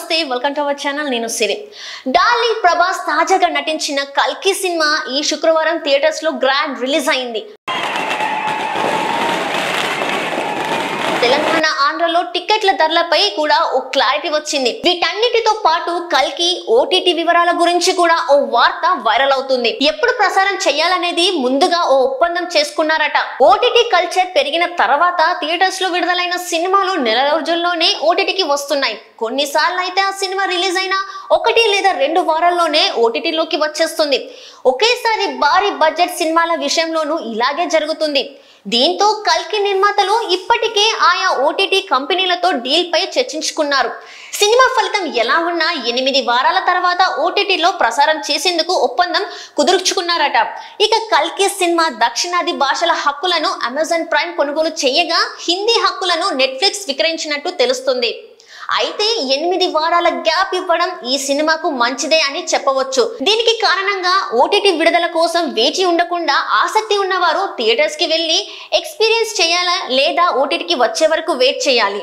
నమస్తే welcome to our channel నేను సిరి darling Prabhas తాజాగా నటించిన కల్కి సినిమా ఈ శుక్రవారం థియేటర్స్ లో గ్రాండ్ రిలీజ్ అయింది తెలంగాణ ఆంధ్రలో టికెట్ల ధరలపై కూడా ఓ క్లారిటీ వచ్చింది వీటన్నిటితో పాటు కల్కి ఓటీటీ వివరాల గురించి కూడా ఓ వార్త వైరల్ అవుతుంది ఎప్పుడు ప్రసారం చేయాలనేది ముందుగా ఓ ఒప్పందం చేసుకున్నారట ఓటీటీ కల్చర్ పెరిగిన తర్వాత థియేటర్స్ లో విడుదలైన సినిమాలు నెల రోజుల్లోనే ఓటీటీకి వస్తున్నాయి కొన్నిసార్లు అయితే ఆ సినిమా రిలీజ్ అయిన 1 లేదా 2 వారాల్లోనే ఓటీటీలోకి వచ్చేస్తుంది ఒకేసారి భారీ బడ్జెట్ సినిమాల విషయంలోనూ ఇలాగే జరుగుతుంది దీంతో కల్కి నిర్మాతలు ఇప్పటికే ఆయా ఓటీటీ కంపెనీలతో డీల్ పై చర్చించుకున్నారు సినిమా ఫలితం ఎలా ఉన్నా 8 వారాల తర్వాత ఓటీటీలో ప్రసారం చేసేందుకు ఒప్పందం కుదుర్చుకున్నారట ఇక కల్కి సినిమా దక్షిణాది భాషల హక్కులను అమెజాన్ ప్రైమ్ కొనుగోలు చేయగా హిందీ హక్కులను నెట్ఫ్లిక్స్ విక్రయించినట్టు తెలుస్తుంది అయితే 8 వారాల గ్యాప్ ఇవ్వడం ఈ సినిమాకు మంచిదే అని చెప్పవచ్చు దీనికి కారణంగా ఓటీటీ విడుదల కోసం వేచి ఉండకుండా ఆసక్తి ఉన్నవారు థియేటర్స్ కి వెళ్ళి ఎక్స్పీరియన్స్ చేయాలా లేదా ఓటీటీకి వచ్చే వరకు వెయిట్ చేయాలి